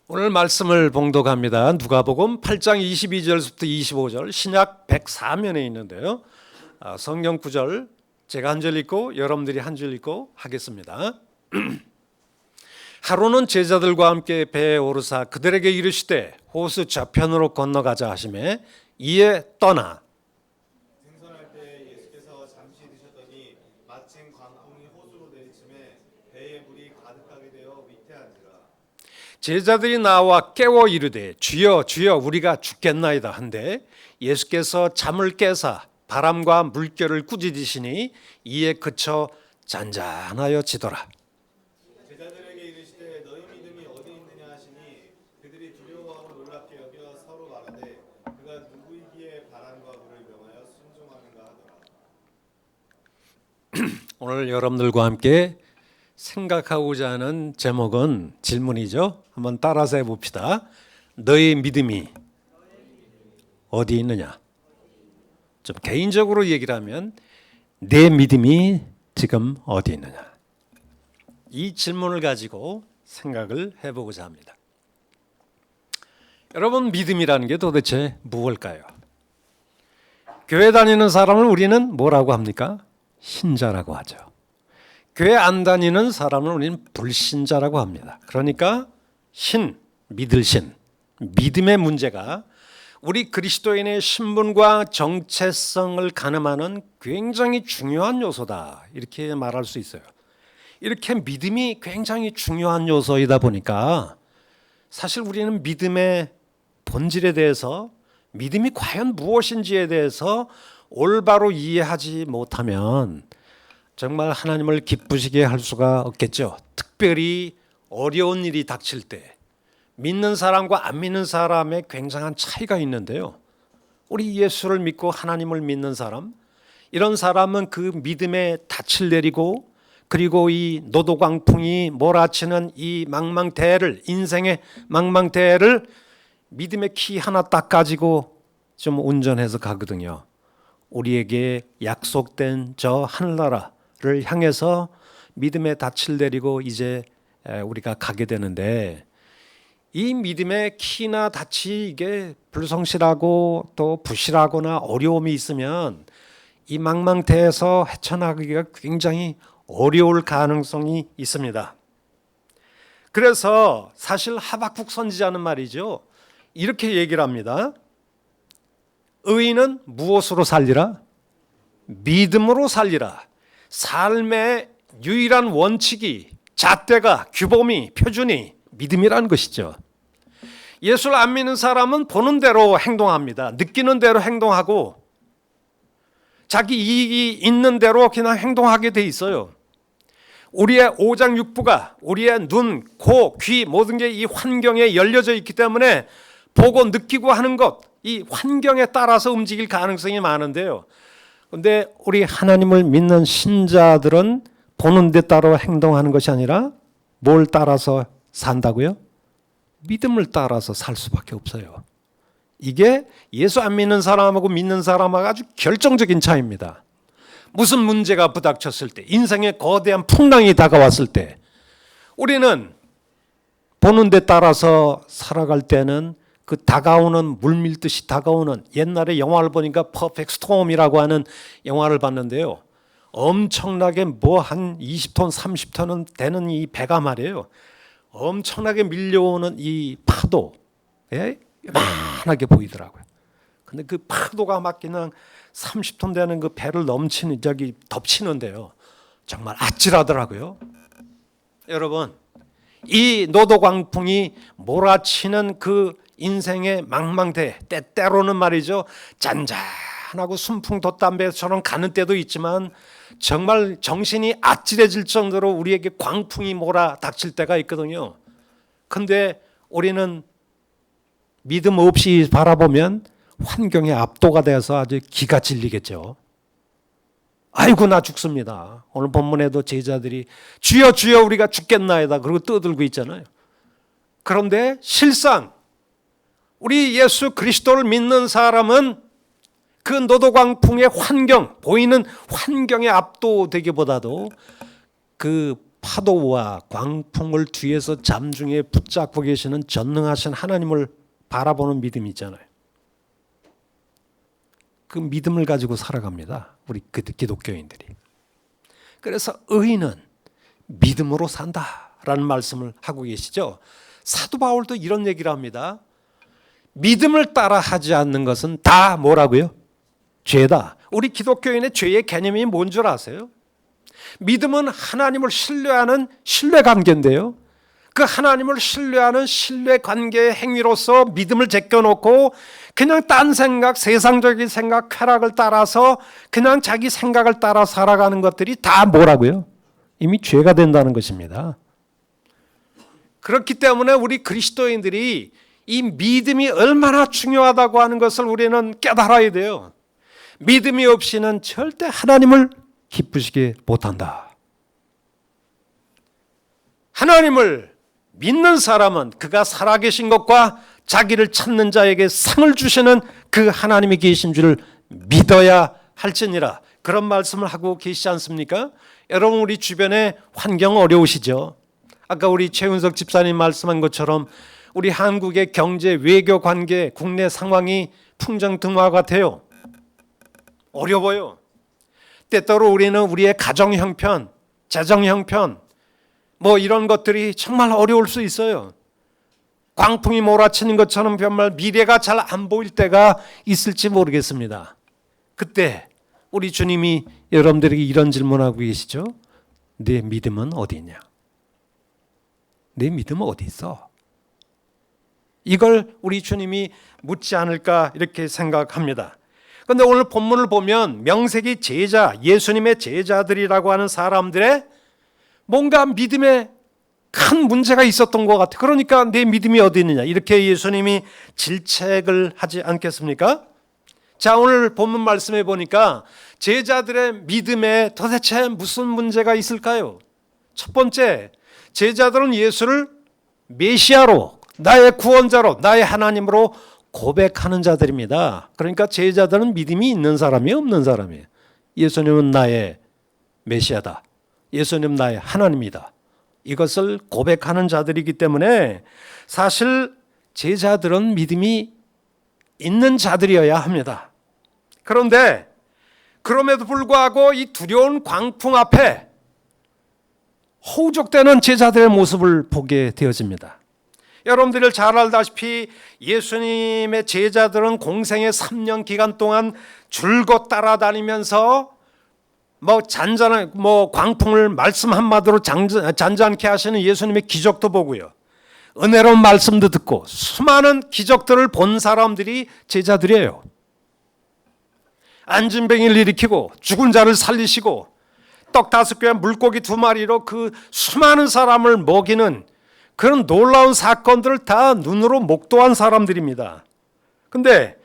오늘 말씀을 봉독합니다. 누가복음 8장 22절부터 25절 신약 104면에 있는데요. 성경 구절 제가 한 절 읽고 여러분들이 한 줄 읽고 하겠습니다. 하루는 제자들과 함께 배에 오르사 그들에게 이르시되 호수 저편으로 건너가자 하시매 이에 떠나 생선할 때 예수께서 잠시 드셨더니 마침 광풍이 호수로 내리침에 배에 물이 가득하게 되어 위태 한지라. 제자들이 나와 깨워 이르되 주여 주여 우리가 죽겠나이다 한데 예수께서 잠을 깨사 바람과 물결을 꾸짖으시니 이에 그쳐 잔잔하여 지더라. 제자들에게 이르시되 너희 믿음이 어디 있느냐 하시니 그들이 두려워하고 놀랍게 여겨 서로 말하되 그가 누구이기에 바람과 물을 명하여 순종하는가 하더라. 오늘 여러분들과 함께 생각하고자 하는 제목은 질문이죠. 한번 따라서 해봅시다. 너의 믿음이 어디 있느냐? 좀 개인적으로 얘기를 하면 내 믿음이 지금 어디 있느냐? 이 질문을 가지고 생각을 해보고자 합니다. 여러분, 믿음이라는 게 도대체 무엇일까요? 교회 다니는 사람을 우리는 뭐라고 합니까? 신자라고 하죠. 교회 안 다니는 사람을 우리는 불신자라고 합니다. 그러니까 믿을 신, 믿음의 문제가 우리 그리스도인의 신분과 정체성을 가늠하는 굉장히 중요한 요소다, 이렇게 말할 수 있어요. 이렇게 믿음이 굉장히 중요한 요소이다 보니까 사실 우리는 믿음의 본질에 대해서, 믿음이 과연 무엇인지에 대해서 올바로 이해하지 못하면 정말 하나님을 기쁘시게 할 수가 없겠죠. 특별히 어려운 일이 닥칠 때 믿는 사람과 안 믿는 사람의 굉장한 차이가 있는데요. 우리 예수를 믿고 하나님을 믿는 사람, 이런 사람은 그 믿음의 닻을 내리고 그리고 이 노도광풍이 몰아치는 이 망망대해를, 인생의 망망대해를 믿음의 키 하나 딱 가지고 좀 운전해서 가거든요. 우리에게 약속된 저 하늘나라를 향해서 믿음의 닻을 내리고 이제 우리가 가게 되는데, 이 믿음의 키나 닻이 이게 불성실하고 또 부실하거나 어려움이 있으면 이 망망대해에서 헤쳐나가기가 굉장히 어려울 가능성이 있습니다. 그래서 사실 하박국 선지자는 말이죠, 이렇게 얘기를 합니다. 의인은 무엇으로 살리라? 믿음으로 살리라. 삶의 유일한 원칙이, 잣대가, 규범이, 표준이 믿음이라는 것이죠. 예수를 안 믿는 사람은 보는 대로 행동합니다. 느끼는 대로 행동하고 자기 이익이 있는 대로 그냥 행동하게 돼 있어요. 우리의 오장육부가, 우리의 눈, 코, 귀 모든 게 이 환경에 열려져 있기 때문에 보고 느끼고 하는 것, 이 환경에 따라서 움직일 가능성이 많은데요. 그런데 우리 하나님을 믿는 신자들은 보는 데 따라 행동하는 것이 아니라 뭘 따라서 산다고요? 믿음을 따라서 살 수밖에 없어요. 이게 예수 안 믿는 사람하고 믿는 사람하고 아주 결정적인 차이입니다. 무슨 문제가 부닥쳤을 때, 인생의 거대한 풍랑이 다가왔을 때 우리는 보는 데 따라서 살아갈 때는 그 다가오는, 물밀듯이 다가오는, 옛날에 영화를 보니까 퍼펙트 스톰이라고 하는 영화를 봤는데요. 엄청나게 뭐 한 20톤, 30톤은 되는 이 배가 말이에요. 엄청나게 밀려오는 이 파도에 요만하게 보이더라고요. 근데 그 파도가 막 그냥 30톤 되는 그 배를 넘치는, 덮치는데요. 정말 아찔하더라고요. 여러분, 이 노도광풍이 몰아치는 그 인생의 망망대해, 때때로는 말이죠, 잔잔하고 순풍 돛담배처럼 가는 때도 있지만 정말 정신이 아찔해질 정도로 우리에게 광풍이 몰아닥칠 때가 있거든요. 근데 우리는 믿음 없이 바라보면 환경에 압도가 돼서 아주 기가 질리겠죠. 아이고 나 죽습니다. 오늘 본문에도 제자들이 주여 주여 우리가 죽겠나이다 그러고 떠들고 있잖아요. 그런데 실상 우리 예수 그리스도를 믿는 사람은 그 노도광풍의 환경, 보이는 환경에 압도되기보다도 그 파도와 광풍을 뒤에서 잠중에 붙잡고 계시는 전능하신 하나님을 바라보는 믿음이 있잖아요. 그 믿음을 가지고 살아갑니다. 우리 기독교인들이. 그래서 의인은 믿음으로 산다라는 말씀을 하고 계시죠. 사도 바울도 이런 얘기를 합니다. 믿음을 따라 하지 않는 것은 다 뭐라고요? 죄다. 우리 기독교인의 죄의 개념이 뭔 줄 아세요? 믿음은 하나님을 신뢰하는 신뢰관계인데요. 그 하나님을 신뢰하는 신뢰관계의 행위로서 믿음을 제껴놓고 그냥 딴 생각, 세상적인 생각, 쾌락을 따라서 그냥 자기 생각을 따라 살아가는 것들이 다 뭐라고요? 이미 죄가 된다는 것입니다. 그렇기 때문에 우리 그리스도인들이 이 믿음이 얼마나 중요하다고 하는 것을 우리는 깨달아야 돼요. 믿음이 없이는 절대 하나님을 기쁘시게 못한다. 하나님을 믿는 사람은 그가 살아계신 것과 자기를 찾는 자에게 상을 주시는 그 하나님이 계신 줄을 믿어야 할지니라. 그런 말씀을 하고 계시지 않습니까? 여러분 우리 주변에 환경 어려우시죠? 아까 우리 최은석 집사님 말씀한 것처럼 우리 한국의 경제, 외교 관계, 국내 상황이 풍정등화 같아요. 어려워요. 때때로 우리는 우리의 가정 형편, 재정 형편 뭐 이런 것들이 정말 어려울 수 있어요. 광풍이 몰아치는 것처럼 정말 미래가 잘 안 보일 때가 있을지 모르겠습니다. 그때 우리 주님이 여러분들에게 이런 질문하고 계시죠. 내 믿음은 어디 있냐? 내 믿음은 어디 있어? 이걸 우리 주님이 묻지 않을까 이렇게 생각합니다. 그런데 오늘 본문을 보면 명색이 제자, 예수님의 제자들이라고 하는 사람들의 뭔가 믿음에 큰 문제가 있었던 것 같아요. 그러니까 내 믿음이 어디 있느냐 이렇게 예수님이 질책을 하지 않겠습니까? 자, 오늘 본문 말씀해 보니까 제자들의 믿음에 도대체 무슨 문제가 있을까요? 첫 번째, 제자들은 예수를 메시아로, 나의 구원자로, 나의 하나님으로 고백하는 자들입니다. 그러니까 제자들은 믿음이 있는 사람이 없는 사람이에요. 예수님은 나의 메시아다. 예수님 나의 하나님이다. 이것을 고백하는 자들이기 때문에 사실 제자들은 믿음이 있는 자들이어야 합니다. 그런데 그럼에도 불구하고 이 두려운 광풍 앞에 허우적대는 제자들의 모습을 보게 되어집니다. 여러분들이 잘 알다시피 예수님의 제자들은 공생의 3년 기간 동안 줄곧 따라다니면서 잔잔한 광풍을 말씀 한마디로 잔잔케 하시는 예수님의 기적도 보고요. 은혜로운 말씀도 듣고 수많은 기적들을 본 사람들이 제자들이에요. 안진뱅이를 일으키고 죽은 자를 살리시고 떡 5개와 물고기 2마리로 그 수많은 사람을 먹이는 그런 놀라운 사건들을 다 눈으로 목도한 사람들입니다. 그런데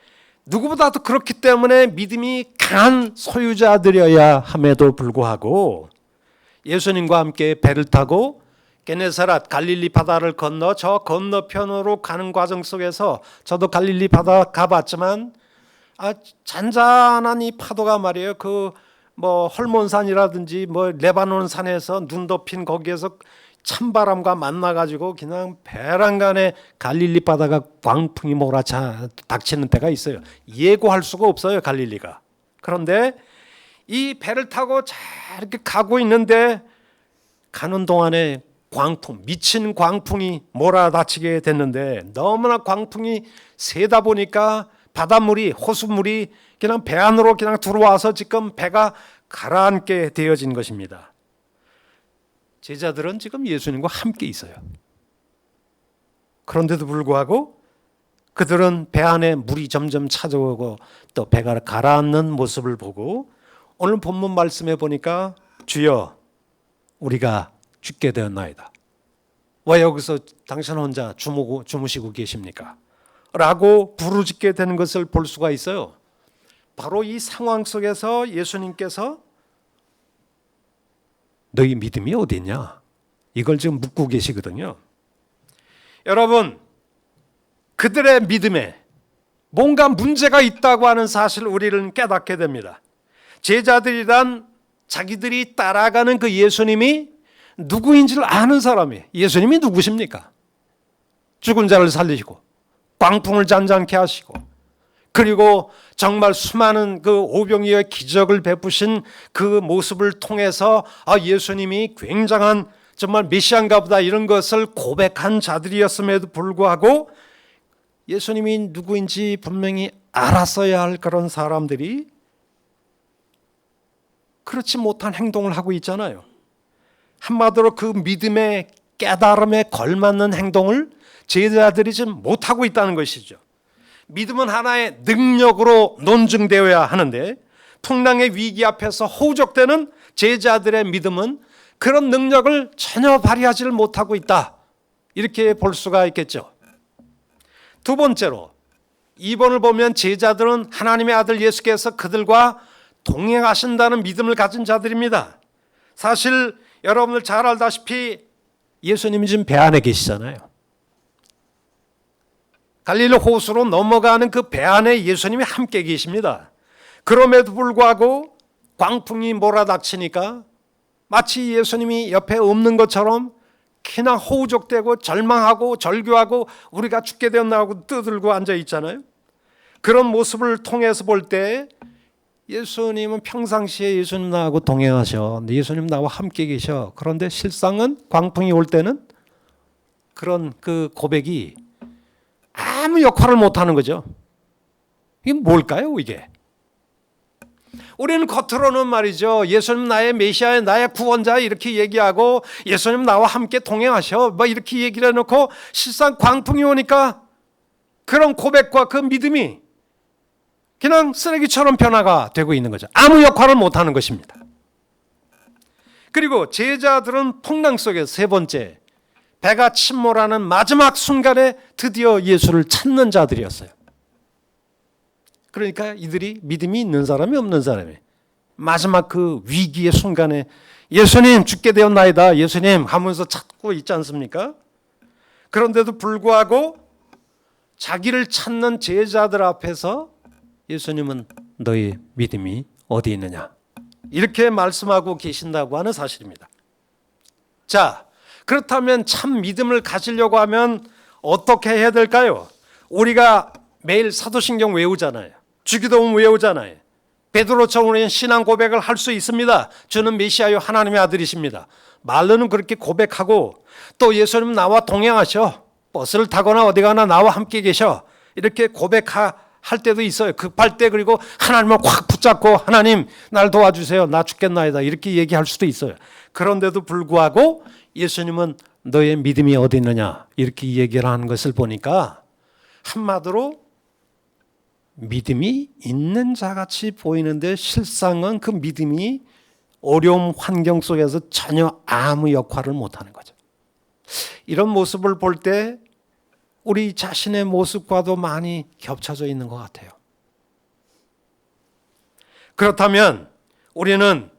누구보다도 그렇기 때문에 믿음이 강한 소유자들이어야 함에도 불구하고 예수님과 함께 배를 타고 게네사렛 갈릴리 바다를 건너 저 건너편으로 가는 과정 속에서 저도 갈릴리 바다 가봤지만 잔잔한 이 파도가 말이에요. 헐몬산이라든지 레바논 산에서 눈 덮인 거기에서 찬바람과 만나가지고 그냥 베란간에 갈릴리 바다가 광풍이 몰아쳐 닥치는 때가 있어요. 예고할 수가 없어요, 갈릴리가. 그런데 이 배를 타고 잘 이렇게 가고 있는데 가는 동안에 미친 광풍이 몰아닥치게 됐는데 너무나 광풍이 세다 보니까 바닷물이, 호수물이 그냥 배 안으로 그냥 들어와서 지금 배가 가라앉게 되어진 것입니다. 제자들은 지금 예수님과 함께 있어요. 그런데도 불구하고 그들은 배 안에 물이 점점 찾아오고 또 배가 가라앉는 모습을 보고 오늘 본문 말씀해 보니까 주여 우리가 죽게 되었나이다. 왜 여기서 당신 혼자 주무시고 계십니까? 라고 부르짖게 되는 것을 볼 수가 있어요. 바로 이 상황 속에서 예수님께서 너희 믿음이 어디 있냐? 이걸 지금 묻고 계시거든요. 여러분, 그들의 믿음에 뭔가 문제가 있다고 하는 사실을 우리는 깨닫게 됩니다. 제자들이란 자기들이 따라가는 그 예수님이 누구인지를 아는 사람이 예수님이 누구십니까? 죽은 자를 살리시고 광풍을 잔잔케 하시고 그리고 정말 수많은 그 오병이어의 기적을 베푸신 그 모습을 통해서 예수님이 굉장한 정말 메시아인가 보다 이런 것을 고백한 자들이었음에도 불구하고 예수님이 누구인지 분명히 알았어야 할 그런 사람들이 그렇지 못한 행동을 하고 있잖아요. 한마디로 그 믿음의 깨달음에 걸맞는 행동을 제자들이 지금 못하고 있다는 것이죠. 믿음은 하나의 능력으로 논증되어야 하는데 풍랑의 위기 앞에서 허우적대는 제자들의 믿음은 그런 능력을 전혀 발휘하지를 못하고 있다. 이렇게 볼 수가 있겠죠. 두 번째로 2번을 보면 제자들은 하나님의 아들 예수께서 그들과 동행하신다는 믿음을 가진 자들입니다. 사실 여러분들 잘 알다시피 예수님이 지금 배 안에 계시잖아요. 갈릴리 호수로 넘어가는 그 배 안에 예수님이 함께 계십니다. 그럼에도 불구하고 광풍이 몰아닥치니까 마치 예수님이 옆에 없는 것처럼 그냥 허우적대고 절망하고 절규하고 우리가 죽게 되었나고 떠들고 앉아 있잖아요. 그런 모습을 통해서 볼 때 예수님은 평상시에 예수님 나하고 동행하셔. 예수님 나와 함께 계셔. 그런데 실상은 광풍이 올 때는 그런 그 고백이 아무 역할을 못하는 거죠. 이게 뭘까요, 이게? 우리는 겉으로는 말이죠. 예수님 나의 메시아, 나의 구원자 이렇게 얘기하고 예수님 나와 함께 동행하셔. 뭐 이렇게 얘기를 해놓고 실상 광풍이 오니까 그런 고백과 그 믿음이 그냥 쓰레기처럼 변화가 되고 있는 거죠. 아무 역할을 못하는 것입니다. 그리고 제자들은 풍랑 속에 세 번째 배가 침몰하는 마지막 순간에 드디어 예수를 찾는 자들이었어요. 그러니까 이들이 믿음이 있는 사람이 없는 사람이 마지막 그 위기의 순간에 예수님 죽게 되었나이다 예수님 하면서 찾고 있지 않습니까? 그런데도 불구하고 자기를 찾는 제자들 앞에서 예수님은 너희 믿음이 어디 있느냐 이렇게 말씀하고 계신다고 하는 사실입니다. 자, 그렇다면 참 믿음을 가지려고 하면 어떻게 해야 될까요? 우리가 매일 사도신경 외우잖아요. 주기도문 외우잖아요. 베드로처럼 우리는 신앙 고백을 할 수 있습니다. 주는 메시아요 하나님의 아들이십니다. 말로는 그렇게 고백하고 또 예수님 나와 동행하셔. 버스를 타거나 어디 가나 나와 함께 계셔. 이렇게 고백할 때도 있어요. 급할 때 그리고 하나님을 확 붙잡고 하나님 날 도와주세요. 나 죽겠나이다. 이렇게 얘기할 수도 있어요. 그런데도 불구하고 예수님은 너의 믿음이 어디 있느냐 이렇게 얘기를 하는 것을 보니까 한마디로 믿음이 있는 자같이 보이는데 실상은 그 믿음이 어려움 환경 속에서 전혀 아무 역할을 못하는 거죠. 이런 모습을 볼 때 우리 자신의 모습과도 많이 겹쳐져 있는 것 같아요. 그렇다면 우리는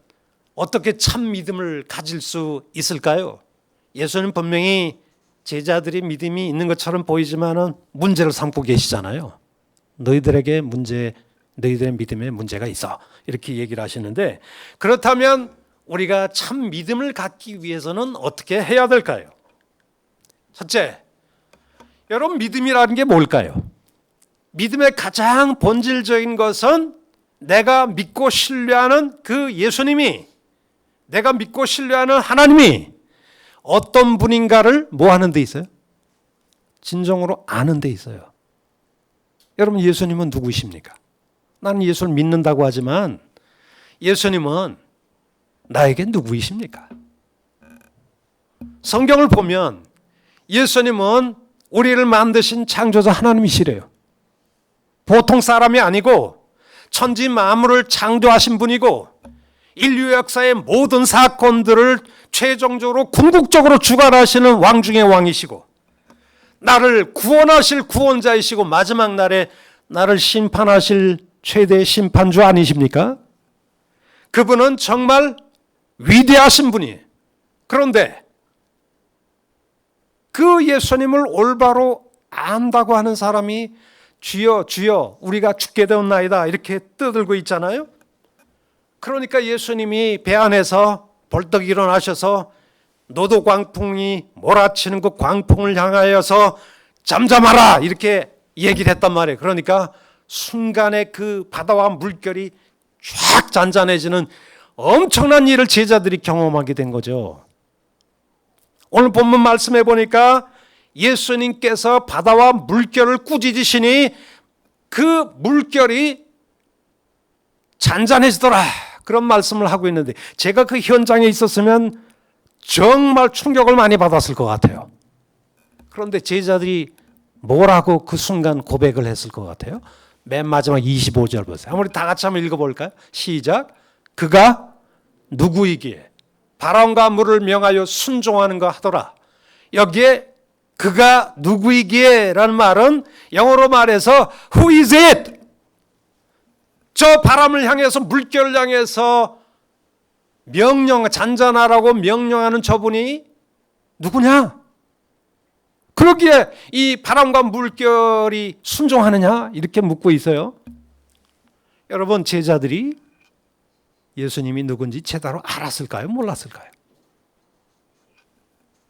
어떻게 참 믿음을 가질 수 있을까요? 예수는 분명히 제자들이 믿음이 있는 것처럼 보이지만은 문제를 삼고 계시잖아요. 너희들의 믿음에 문제가 있어. 이렇게 얘기를 하시는데 그렇다면 우리가 참 믿음을 갖기 위해서는 어떻게 해야 될까요? 첫째, 여러분 믿음이라는 게 뭘까요? 믿음의 가장 본질적인 것은 내가 믿고 신뢰하는 그 예수님이 내가 믿고 신뢰하는 하나님이 어떤 분인가를 뭐 하는 데 있어요? 진정으로 아는 데 있어요. 여러분 예수님은 누구이십니까? 나는 예수를 믿는다고 하지만 예수님은 나에게 누구이십니까? 성경을 보면 예수님은 우리를 만드신 창조자 하나님이시래요. 보통 사람이 아니고 천지 만물을 창조하신 분이고 인류 역사의 모든 사건들을 최종적으로 궁극적으로 주관하시는 왕 중의 왕이시고 나를 구원하실 구원자이시고 마지막 날에 나를 심판하실 최대 심판주 아니십니까? 그분은 정말 위대하신 분이에요. 그런데 그 예수님을 올바로 안다고 하는 사람이 주여 주여 우리가 죽게 되었나이다 이렇게 떠들고 있잖아요. 그러니까 예수님이 배 안에서 벌떡 일어나셔서 노도 광풍이 몰아치는 그 광풍을 향하여서 잠잠하라 이렇게 얘기를 했단 말이에요. 그러니까 순간에 그 바다와 물결이 쫙 잔잔해지는 엄청난 일을 제자들이 경험하게 된 거죠. 오늘 본문 말씀해 보니까 예수님께서 바다와 물결을 꾸짖으시니 그 물결이 잔잔해지더라 그런 말씀을 하고 있는데, 제가 그 현장에 있었으면 정말 충격을 많이 받았을 것 같아요. 그런데 제자들이 뭐라고 그 순간 고백을 했을 것 같아요? 맨 마지막 25절 보세요. 우리 다 같이 한번 읽어볼까요? 시작. 그가 누구이기에 바람과 물을 명하여 순종하는가 하더라. 여기에 그가 누구이기에 라는 말은 영어로 말해서 Who is it? 저 바람을 향해서 물결을 향해서 잔잔하라고 명령하는 저분이 누구냐? 그러기에 이 바람과 물결이 순종하느냐? 이렇게 묻고 있어요. 여러분, 제자들이 예수님이 누군지 제대로 알았을까요? 몰랐을까요?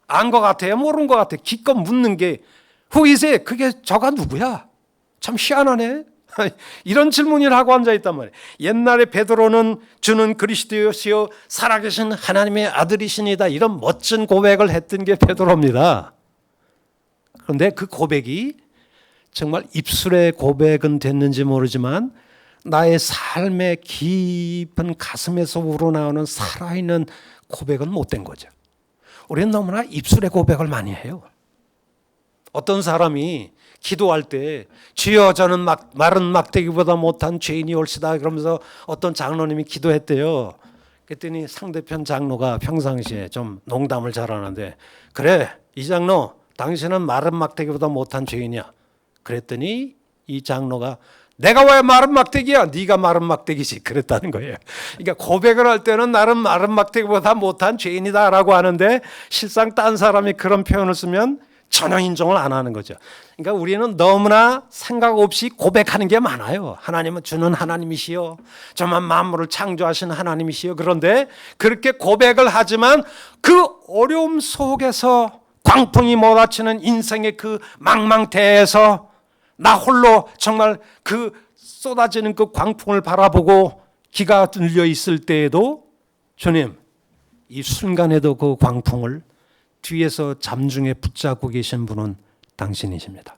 안 것 같아요? 모르는 것 같아요? 기껏 묻는 게 Who is it? 그게 저가 누구야? 참 희한하네. 이런 질문을 하고 앉아있단 말이에요. 옛날에 베드로는 주는 그리스도시요 살아계신 하나님의 아들이시니다 이런 멋진 고백을 했던 게 베드로입니다. 그런데 그 고백이 정말 입술의 고백은 됐는지 모르지만 나의 삶의 깊은 가슴에서 우러나오는 살아있는 고백은 못된 거죠. 우리는 너무나 입술의 고백을 많이 해요. 어떤 사람이 기도할 때 주여 저는 마른 막대기보다 못한 죄인이 올시다 그러면서 어떤 장로님이 기도했대요. 그랬더니 상대편 장로가 평상시에 좀 농담을 잘하는데, 그래 이 장로 당신은 마른 막대기보다 못한 죄인이야. 그랬더니 이 장로가 내가 왜 마른 막대기야? 네가 마른 막대기지. 그랬다는 거예요. 그러니까 고백을 할 때는 나는 마른 막대기보다 못한 죄인이다라고 하는데 실상 딴 사람이 그런 표현을 쓰면 전혀 인정을 안 하는 거죠. 그러니까 우리는 너무나 생각 없이 고백하는 게 많아요. 하나님은 주는 하나님이시여, 저만 만물을 창조하신 하나님이시여. 그런데 그렇게 고백을 하지만 그 어려움 속에서 광풍이 몰아치는 인생의 그 망망대해에서 나 홀로 정말 그 쏟아지는 그 광풍을 바라보고 기가 눌려 있을 때에도 주님, 이 순간에도 그 광풍을 뒤에서 잠중에 붙잡고 계신 분은 당신이십니다.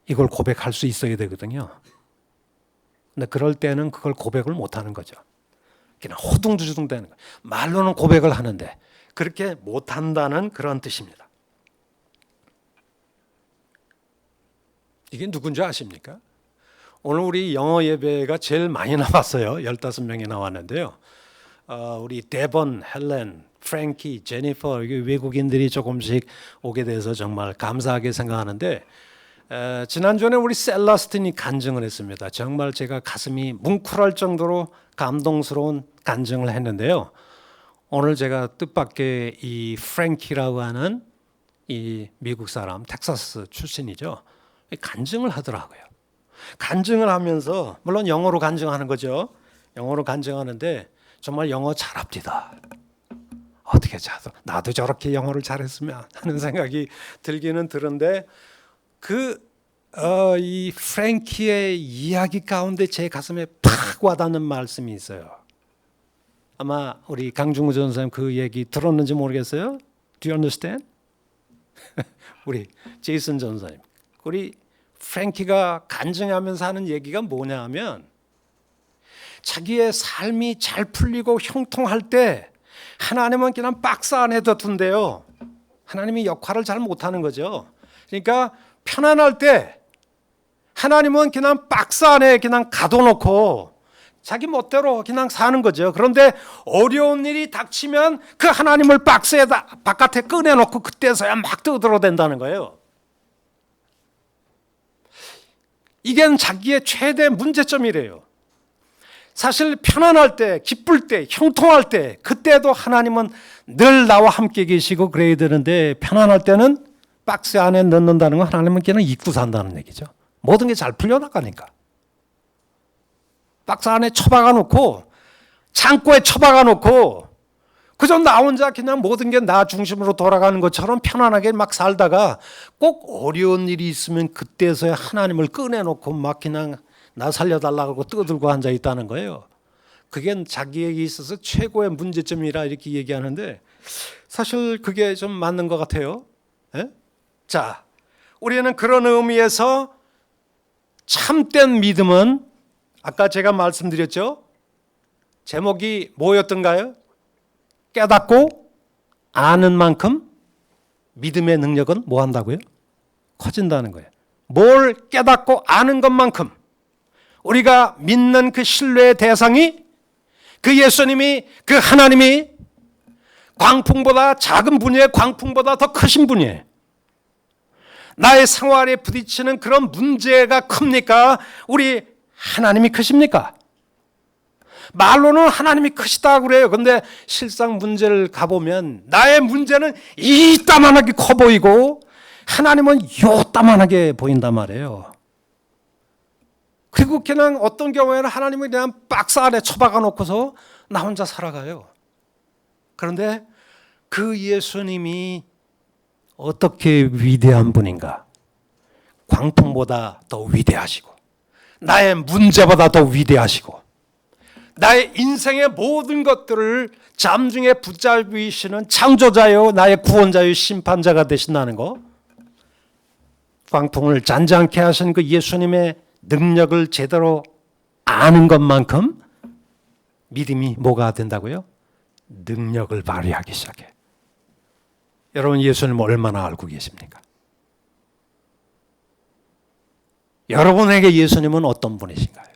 이걸 고백할 수 있어야 되거든요. 근데 그럴 때는 그걸 고백을 못하는 거죠. 그냥 호둥두둥 되는 거예요. 말로는 고백을 하는데 그렇게 못한다는 그런 뜻입니다. 이게 누군지 아십니까? 오늘 우리 영어 예배가 제일 많이 나왔어요. 15명이 나왔는데요. 우리 데본, 헬렌, 프랭키, 제니퍼, 외국인들이 조금씩 오게 돼서 정말 감사하게 생각하는데, 지난주에 우리 셀라스틴이 간증을 했습니다. 정말 제가 가슴이 뭉클할 정도로 감동스러운 간증을 했는데요. 오늘 제가 뜻밖의 이 프랭키라고 하는 이 미국 사람, 텍사스 출신이죠. 간증을 하더라고요. 간증을 하면서 물론 영어로 간증하는 거죠. 영어로 간증하는데 정말 영어 잘합니다. 어떻게 나도 저렇게 영어를 잘했으면 하는 생각이 들기는 드는데 이 프랭키의 이야기 가운데 제 가슴에 팍 와닿는 말씀이 있어요. 아마 우리 강중우 전사님 그 얘기 들었는지 모르겠어요. Do you understand? 우리 제이슨 전사님, 우리 프랭키가 간증하면서 하는 얘기가 뭐냐 하면 자기의 삶이 잘 풀리고 형통할 때 하나님은 그냥 박스 안에 뒀던데요. 하나님이 역할을 잘 못하는 거죠. 그러니까 편안할 때 하나님은 그냥 박스 안에 그냥 가둬놓고 자기 멋대로 그냥 사는 거죠. 그런데 어려운 일이 닥치면 그 하나님을 박스에다 바깥에 꺼내놓고 그때서야 막 떠들어댄다는 거예요. 이게 자기의 최대 문제점이래요. 사실 편안할 때, 기쁠 때, 형통할 때 그때도 하나님은 늘 나와 함께 계시고 그래야 되는데 편안할 때는 박스 안에 넣는다는 건 하나님은 그냥 잊고 산다는 얘기죠. 모든 게 잘 풀려나가니까. 박스 안에 처박아 놓고 창고에 처박아 놓고 그저 나 혼자 그냥 모든 게 나 중심으로 돌아가는 것처럼 편안하게 막 살다가 꼭 어려운 일이 있으면 그때서야 하나님을 꺼내놓고 막 그냥 나 살려달라고 하고 떠들고 앉아 있다는 거예요. 그게 자기에게 있어서 최고의 문제점이라 이렇게 얘기하는데 사실 그게 좀 맞는 것 같아요. 예? 자, 우리는 그런 의미에서 참된 믿음은 아까 제가 말씀드렸죠. 제목이 뭐였던가요? 깨닫고 아는 만큼 믿음의 능력은 뭐 한다고요? 커진다는 거예요. 뭘 깨닫고 아는 것만큼 우리가 믿는 그 신뢰의 대상이 그 예수님이 그 하나님이 광풍보다 작은 분이에요? 광풍보다 더 크신 분이에요? 나의 생활에 부딪히는 그런 문제가 큽니까? 우리 하나님이 크십니까? 말로는 하나님이 크시다고 그래요. 그런데 실상 문제를 가보면 나의 문제는 이따만하게 커 보이고 하나님은 요따만하게 보인단 말이에요. 그리고 그냥 어떤 경우에는 하나님이 그냥 박스 안에 처박아 놓고서 나 혼자 살아가요. 그런데 그 예수님이 어떻게 위대한 분인가? 광풍보다 더 위대하시고 나의 문제보다 더 위대하시고 나의 인생의 모든 것들을 잠중에 붙잡으시는 창조자요 나의 구원자요 심판자가 되신다는 거. 광풍을 잔잔케 하신 그 예수님의 능력을 제대로 아는 것만큼 믿음이 뭐가 된다고요? 능력을 발휘하기 시작해. 여러분 예수님 얼마나 알고 계십니까? 여러분에게 예수님은 어떤 분이신가요?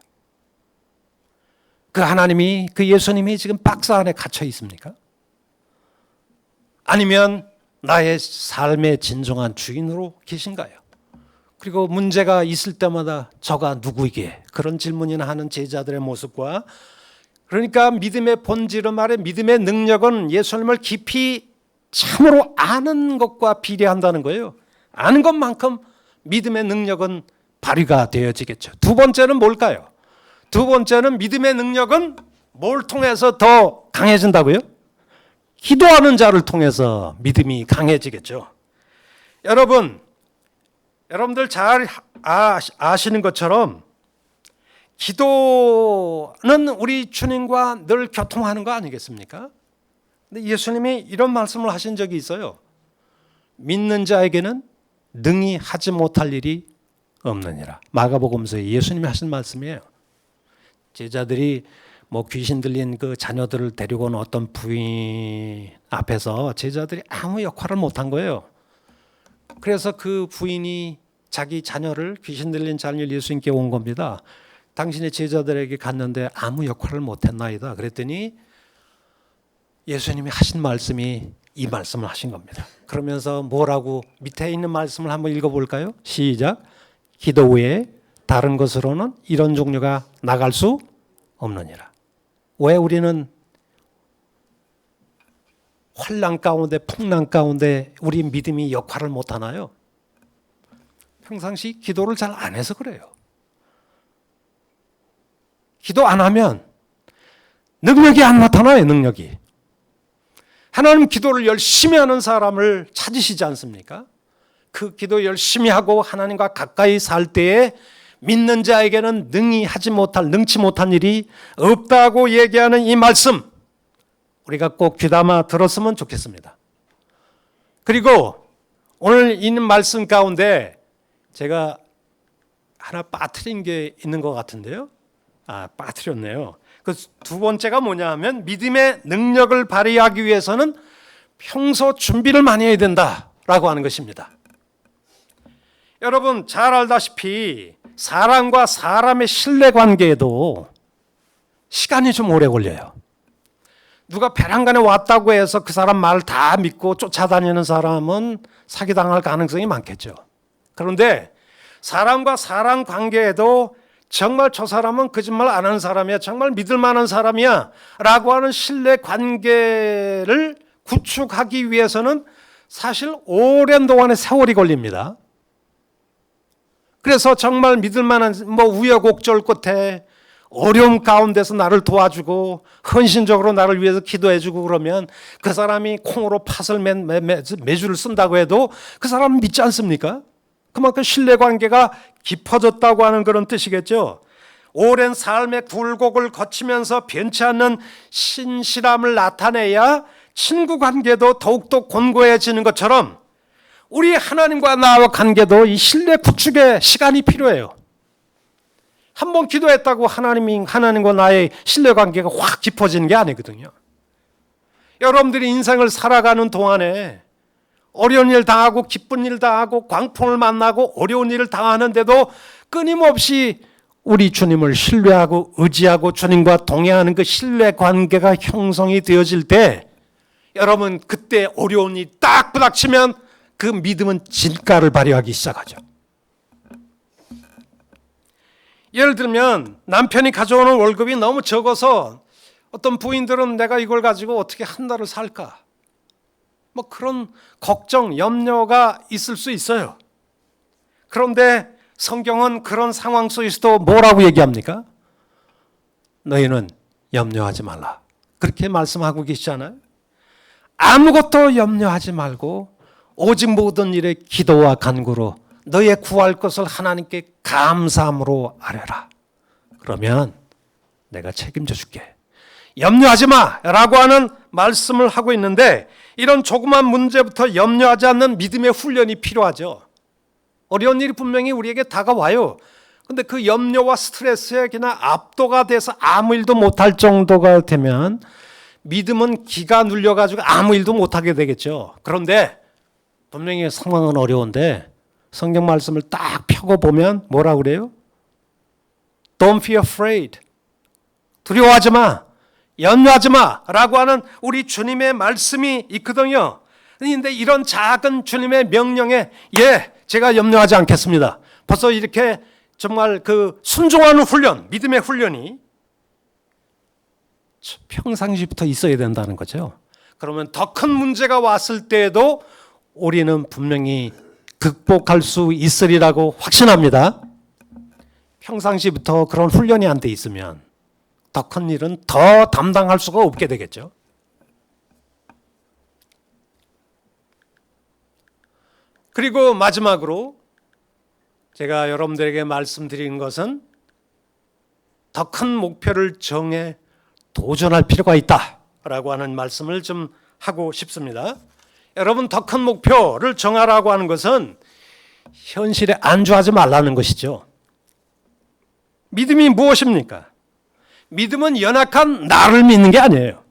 그 하나님이 그 예수님이 지금 박스 안에 갇혀 있습니까? 아니면 나의 삶의 진정한 주인으로 계신가요? 그리고 문제가 있을 때마다 저가 누구이게 그런 질문이나 하는 제자들의 모습과 그러니까 믿음의 본질은 말해 믿음의 능력은 예수님을 깊이 참으로 아는 것과 비례한다는 거예요. 아는 것만큼 믿음의 능력은 발휘가 되어지겠죠. 두 번째는 뭘까요? 두 번째는 믿음의 능력은 뭘 통해서 더 강해진다고요? 기도하는 자를 통해서 믿음이 강해지겠죠. 여러분들 잘 아시는 것처럼 기도는 우리 주님과 늘 교통하는 거 아니겠습니까? 근데 예수님이 이런 말씀을 하신 적이 있어요. 믿는 자에게는 능히 하지 못할 일이 없느니라. 마가복음서에 예수님이 하신 말씀이에요. 제자들이 뭐 귀신 들린 그 자녀들을 데리고 온 어떤 부인 앞에서 제자들이 아무 역할을 못한 거예요. 그래서 그 부인이 자기 자녀를 귀신 들린 자녀를 예수님께 온 겁니다. 당신의 제자들에게 갔는데 아무 역할을 못했나이다. 그랬더니 예수님이 하신 말씀이 이 말씀을 하신 겁니다. 그러면서 뭐라고 밑에 있는 말씀을 한번 읽어볼까요? 시작. 기도 외에 다른 것으로는 이런 종류가 나갈 수 없느니라. 왜 우리는 환난 가운데 풍랑 가운데 우리 믿음이 역할을 못하나요? 평상시 기도를 잘 안 해서 그래요. 기도 안 하면 능력이 안 나타나요. 능력이. 하나님 기도를 열심히 하는 사람을 찾으시지 않습니까? 그 기도 열심히 하고 하나님과 가까이 살 때에 믿는 자에게는 능치 못한 일이 없다고 얘기하는 이 말씀 우리가 꼭 귀담아 들었으면 좋겠습니다. 그리고 오늘 있는 말씀 가운데 제가 하나 빠뜨린 게 있는 것 같은데요. 빠뜨렸네요. 그 두 번째가 뭐냐 하면 믿음의 능력을 발휘하기 위해서는 평소 준비를 많이 해야 된다라고 하는 것입니다. 여러분 잘 알다시피 사람과 사람의 신뢰관계에도 시간이 좀 오래 걸려요. 누가 배란간에 왔다고 해서 그 사람 말 다 믿고 쫓아다니는 사람은 사기당할 가능성이 많겠죠. 그런데 사람과 사람 관계에도 정말 저 사람은 거짓말 안 하는 사람이야, 정말 믿을 만한 사람이야 라고 하는 신뢰관계를 구축하기 위해서는 사실 오랜 동안의 세월이 걸립니다. 그래서 정말 믿을 만한 우여곡절 끝에 어려움 가운데서 나를 도와주고 헌신적으로 나를 위해서 기도해주고 그러면 그 사람이 콩으로 팥을 매주를 쓴다고 해도 그 사람은 믿지 않습니까? 그만큼 신뢰관계가 깊어졌다고 하는 그런 뜻이겠죠. 오랜 삶의 굴곡을 거치면서 변치 않는 신실함을 나타내야 친구 관계도 더욱더 권고해지는 것처럼 우리 하나님과 나와 관계도 이 신뢰 구축에 시간이 필요해요. 한 번 기도했다고 하나님과 나의 신뢰관계가 확 깊어지는 게 아니거든요. 여러분들이 인생을 살아가는 동안에 어려운 일 당하고 기쁜 일 당하고 광풍을 만나고 어려운 일을 당하는데도 끊임없이 우리 주님을 신뢰하고 의지하고 주님과 동행하는 그 신뢰관계가 형성이 되어질 때 여러분 그때 어려운 일이 딱 부닥치면 그 믿음은 진가를 발휘하기 시작하죠. 예를 들면 남편이 가져오는 월급이 너무 적어서 어떤 부인들은 내가 이걸 가지고 어떻게 한 달을 살까? 뭐 그런 걱정, 염려가 있을 수 있어요. 그런데 성경은 그런 상황 속에서도 뭐라고 얘기합니까? 너희는 염려하지 말라. 그렇게 말씀하고 계시잖아요. 아무것도 염려하지 말고 오직 모든 일에 기도와 간구로 너의 구할 것을 하나님께 감사함으로 아뢰라. 그러면 내가 책임져 줄게. 염려하지 마라고 하는 말씀을 하고 있는데 이런 조그만 문제부터 염려하지 않는 믿음의 훈련이 필요하죠. 어려운 일이 분명히 우리에게 다가와요. 그런데 그 염려와 스트레스에 그냥 압도가 돼서 아무 일도 못할 정도가 되면 믿음은 기가 눌려가지고 아무 일도 못하게 되겠죠. 그런데 분명히 상황은 어려운데 성경 말씀을 딱 펴고 보면 뭐라고 그래요? Don't be afraid. 두려워하지 마. 염려하지 마라고 하는 우리 주님의 말씀이 있거든요. 그런데 이런 작은 주님의 명령에 제가 염려하지 않겠습니다. 벌써 이렇게 정말 그 순종하는 훈련, 믿음의 훈련이 평상시부터 있어야 된다는 거죠. 그러면 더 큰 문제가 왔을 때에도 우리는 분명히 극복할 수 있으리라고 확신합니다. 평상시부터 그런 훈련이 안 돼 있으면 더 큰 일은 더 담당할 수가 없게 되겠죠. 그리고 마지막으로 제가 여러분들에게 말씀드리는 것은 더 큰 목표를 정해 도전할 필요가 있다라고 하는 말씀을 좀 하고 싶습니다. 여러분 더 큰 목표를 정하라고 하는 것은 현실에 안주하지 말라는 것이죠. 믿음이 무엇입니까? 믿음은 연약한 나를 믿는 게 아니에요.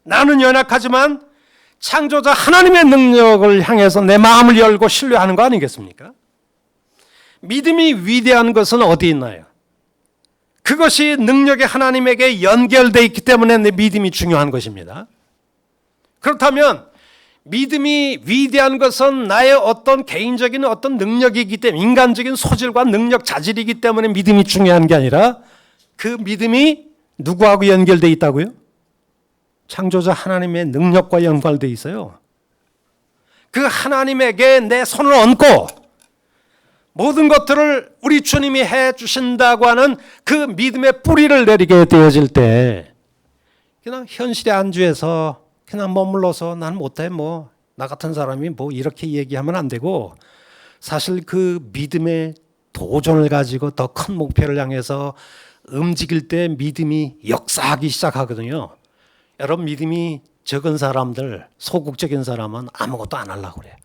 나는 연약하지만 창조자 하나님의 능력을 향해서 내 마음을 열고 신뢰하는 거 아니겠습니까? 믿음이 위대한 것은 어디 있나요? 그것이 능력의 하나님에게 연결되어 있기 때문에 내 믿음이 중요한 것입니다. 그렇다면 믿음이 위대한 것은 나의 어떤 개인적인 어떤 능력이기 때문에 인간적인 소질과 능력 자질이기 때문에 믿음이 중요한 게 아니라 그 믿음이 누구하고 연결되어 있다고요? 창조자 하나님의 능력과 연결되어 있어요. 그 하나님에게 내 손을 얹고 모든 것들을 우리 주님이 해 주신다고 하는 그 믿음의 뿌리를 내리게 되어질 때 그냥 현실에 안주해서 그냥 머물러서 난 못해 나 같은 사람이 이렇게 얘기하면 안 되고 사실 그 믿음의 도전을 가지고 더 큰 목표를 향해서 움직일 때 믿음이 역사하기 시작하거든요. 여러분 믿음이 적은 사람들, 소극적인 사람은 아무것도 안 하려고 그래요.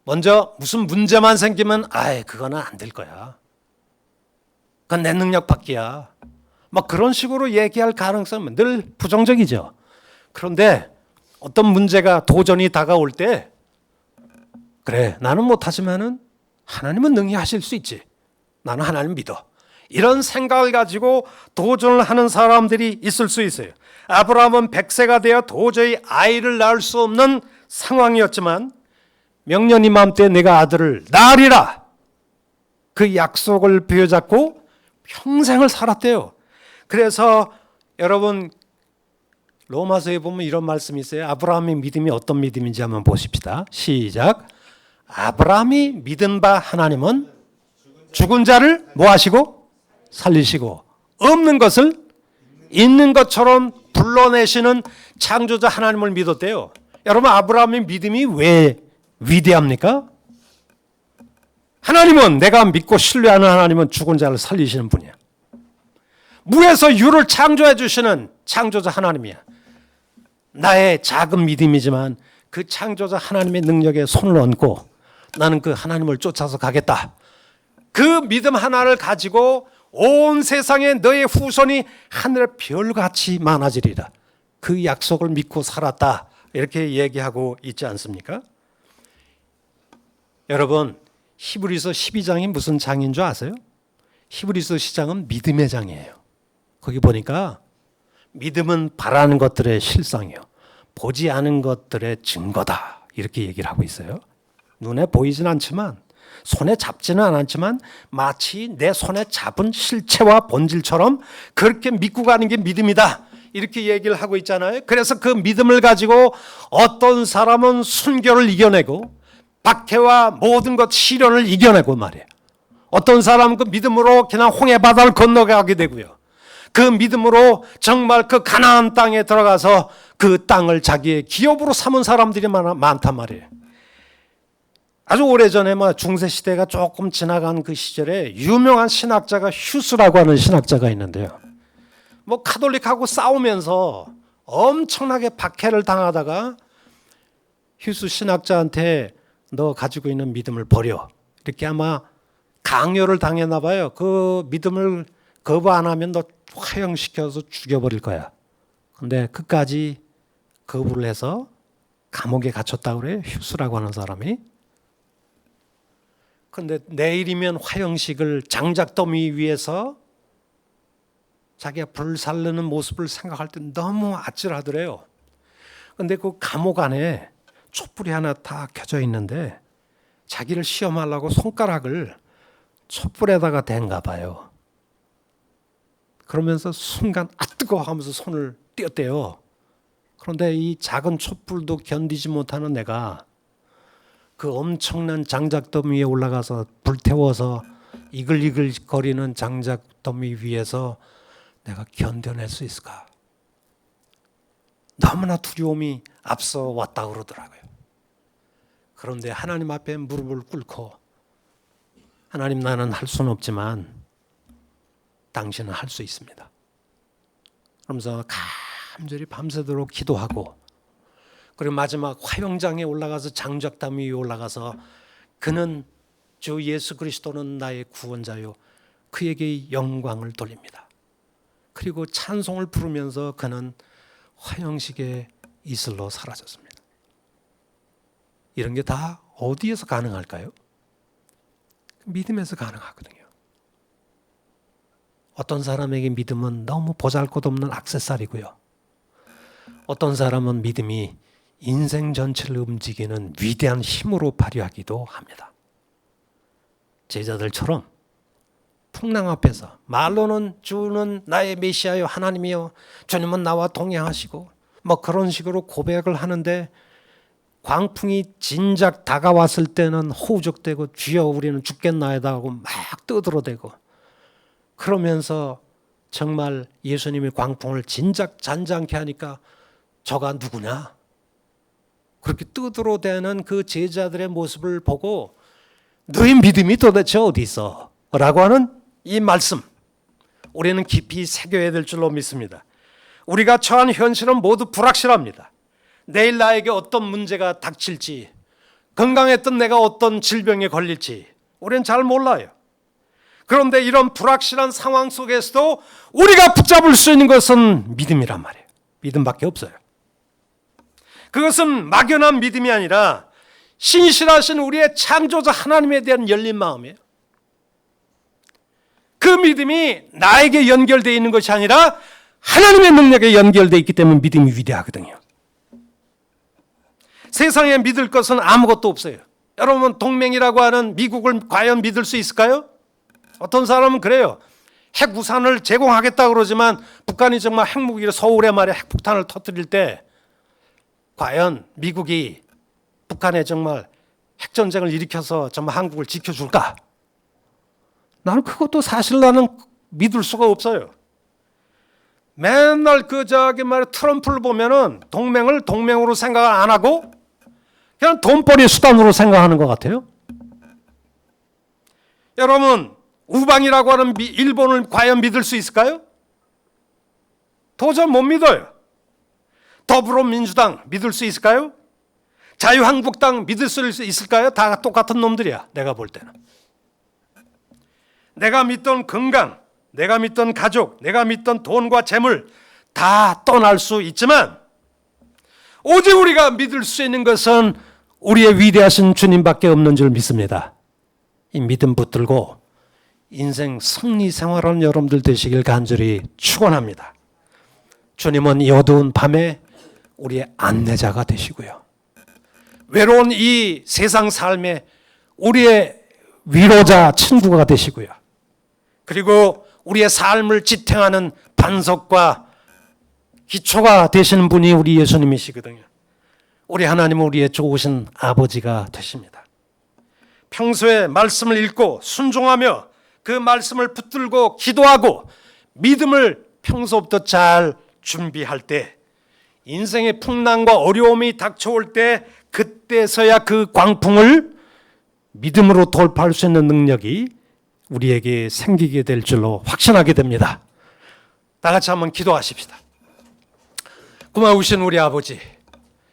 먼저 무슨 문제만 생기면 그거는 안 될 거야. 그건 내 능력 밖이야. 그런 식으로 얘기할 가능성은 늘 부정적이죠. 그런데 어떤 문제가 도전이 다가올 때 그래 나는 못하지만은 하나님은 능히 하실 수 있지. 나는 하나님 믿어. 이런 생각을 가지고 도전을 하는 사람들이 있을 수 있어요. 아브라함은 100세가 되어 도저히 아이를 낳을 수 없는 상황이었지만 명년 이맘때 내가 아들을 낳으리라 그 약속을 부여잡고 평생을 살았대요. 그래서 여러분 로마서에 보면 이런 말씀이 있어요. 아브라함의 믿음이 어떤 믿음인지 한번 보십시다. 시작. 아브라함이 믿은 바 하나님은 죽은 자를 뭐 하시고? 살리시고 없는 것을 있는 것처럼 불러내시는 창조자 하나님을 믿었대요. 여러분, 아브라함의 믿음이 왜 위대합니까? 하나님은, 내가 믿고 신뢰하는 하나님은 죽은 자를 살리시는 분이야. 물에서 유를 창조해 주시는 창조자 하나님이야. 나의 작은 믿음이지만 그 창조자 하나님의 능력에 손을 얹고 나는 그 하나님을 쫓아서 가겠다. 그 믿음 하나를 가지고 온 세상에 너의 후손이 하늘의 별같이 많아지리라. 그 약속을 믿고 살았다. 이렇게 얘기하고 있지 않습니까? 여러분, 히브리서 12장이 무슨 장인 줄 아세요? 히브리서 10장은 믿음의 장이에요. 거기 보니까 믿음은 바라는 것들의 실상이요, 보지 않은 것들의 증거다. 이렇게 얘기를 하고 있어요. 눈에 보이진 않지만, 손에 잡지는 않았지만 마치 내 손에 잡은 실체와 본질처럼 그렇게 믿고 가는 게 믿음이다. 이렇게 얘기를 하고 있잖아요. 그래서 그 믿음을 가지고 어떤 사람은 순교를 이겨내고 박해와 모든 것 시련을 이겨내고 말이에요. 어떤 사람은 그 믿음으로 그냥 홍해 바다를 건너가게 되고요. 그 믿음으로 정말 그 가나안 땅에 들어가서 그 땅을 자기의 기업으로 삼은 사람들이 많단 말이에요. 아주 오래전에 중세 시대가 조금 지나간 그 시절에 유명한 신학자가 휴스라고 하는 신학자가 있는데요. 카톨릭하고 싸우면서 엄청나게 박해를 당하다가 휴스 신학자한테 너 가지고 있는 믿음을 버려. 이렇게 아마 강요를 당했나 봐요. 그 믿음을 거부 안 하면 너 화형시켜서 죽여버릴 거야. 근데 끝까지 거부를 해서 감옥에 갇혔다고 그래요. 휴스라고 하는 사람이. 근데 내일이면 화형식을 장작더미 위에서 자기가 불살르는 모습을 생각할 때 너무 아찔하더래요. 근데 그 감옥 안에 촛불이 하나 다 켜져 있는데 자기를 시험하려고 손가락을 촛불에다가 댄가 봐요. 그러면서 순간 뜨거워 하면서 손을 띄었대요. 그런데 이 작은 촛불도 견디지 못하는 내가 그 엄청난 장작더미 위에 올라가서 불태워서 이글이글 거리는 장작더미 위에서 내가 견뎌낼 수 있을까? 너무나 두려움이 앞서 왔다 그러더라고요. 그런데 하나님 앞에 무릎을 꿇고 하나님, 나는 할 수는 없지만 당신은 할 수 있습니다. 그러면서 간절히 밤새도록 기도하고, 그리고 마지막 화영장에 올라가서 장작더미 위에 올라가서 그는 주 예수 그리스도는 나의 구원자요, 그에게 영광을 돌립니다. 그리고 찬송을 부르면서 그는 화영식의 이슬로 사라졌습니다. 이런 게 다 어디에서 가능할까요? 믿음에서 가능하거든요. 어떤 사람에게 믿음은 너무 보잘것없는 액세서리고요. 어떤 사람은 믿음이 인생 전체를 움직이는 위대한 힘으로 발휘하기도 합니다. 제자들처럼 풍랑 앞에서 말로는 주는 나의 메시아요, 하나님이요, 주님은 나와 동행하시고 그런 식으로 고백을 하는데 광풍이 진작 다가왔을 때는 호적되고 주여 우리는 죽겠나이다 하고 막 떠들어대고, 그러면서 정말 예수님이 광풍을 진작 잔잔케 하니까 저가 누구냐? 그렇게 떠들어대는 그 제자들의 모습을 보고 너희 믿음이 도대체 어디 있어? 라고 하는 이 말씀, 우리는 깊이 새겨야 될 줄로 믿습니다. 우리가 처한 현실은 모두 불확실합니다. 내일 나에게 어떤 문제가 닥칠지, 건강했던 내가 어떤 질병에 걸릴지 우리는 잘 몰라요. 그런데 이런 불확실한 상황 속에서도 우리가 붙잡을 수 있는 것은 믿음이란 말이에요. 믿음밖에 없어요. 그것은 막연한 믿음이 아니라 신실하신 우리의 창조자 하나님에 대한 열린 마음이에요. 그 믿음이 나에게 연결되어 있는 것이 아니라 하나님의 능력에 연결되어 있기 때문에 믿음이 위대하거든요. 세상에 믿을 것은 아무것도 없어요. 여러분, 동맹이라고 하는 미국을 과연 믿을 수 있을까요? 어떤 사람은 그래요. 핵우산을 제공하겠다 그러지만 북한이 정말 핵무기를 서울에 말이야 핵폭탄을 터뜨릴 때 과연 미국이 북한에 정말 핵전쟁을 일으켜서 정말 한국을 지켜줄까? 나는 그것도 사실 나는 믿을 수가 없어요. 맨날 트럼프를 보면은 동맹을 동맹으로 생각을 안 하고 그냥 돈벌이 수단으로 생각하는 것 같아요. 여러분, 우방이라고 하는 일본을 과연 믿을 수 있을까요? 도저히 못 믿어요. 더불어민주당 믿을 수 있을까요? 자유한국당 믿을 수 있을까요? 다 똑같은 놈들이야, 내가 볼 때는. 내가 믿던 건강, 내가 믿던 가족, 내가 믿던 돈과 재물 다 떠날 수 있지만 오직 우리가 믿을 수 있는 것은 우리의 위대하신 주님밖에 없는 줄 믿습니다. 이 믿음 붙들고 인생 승리 생활하는 여러분들 되시길 간절히 축원합니다. 주님은 이 어두운 밤에 우리의 안내자가 되시고요. 외로운 이 세상 삶에 우리의 위로자, 친구가 되시고요. 그리고 우리의 삶을 지탱하는 반석과 기초가 되시는 분이 우리 예수님이시거든요. 우리 하나님은 우리의 좋으신 아버지가 되십니다. 평소에 말씀을 읽고 순종하며 그 말씀을 붙들고 기도하고 믿음을 평소부터 잘 준비할 때 인생의 풍랑과 어려움이 닥쳐올 때 그때서야 그 광풍을 믿음으로 돌파할 수 있는 능력이 우리에게 생기게 될 줄로 확신하게 됩니다. 다 같이 한번 기도하십시다. 고마우신 우리 아버지,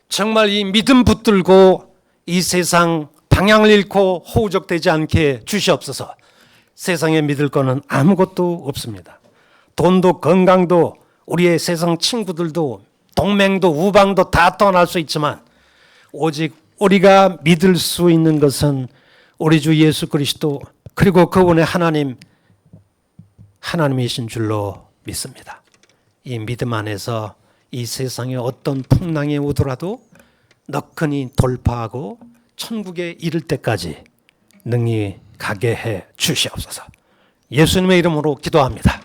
정말 이 믿음 붙들고 이 세상 방향을 잃고 허우적대지 않게 주시옵소서. 세상에 믿을 거는 아무것도 없습니다. 돈도 건강도 우리의 세상 친구들도 동맹도 우방도 다 떠날 수 있지만 오직 우리가 믿을 수 있는 것은 우리 주 예수 그리스도 그리고 그분의 하나님이신 줄로 믿습니다. 이 믿음 안에서 이 세상에 어떤 풍랑이 오더라도 너끈히 돌파하고 천국에 이를 때까지 능히 가게 해 주시옵소서. 예수님의 이름으로 기도합니다.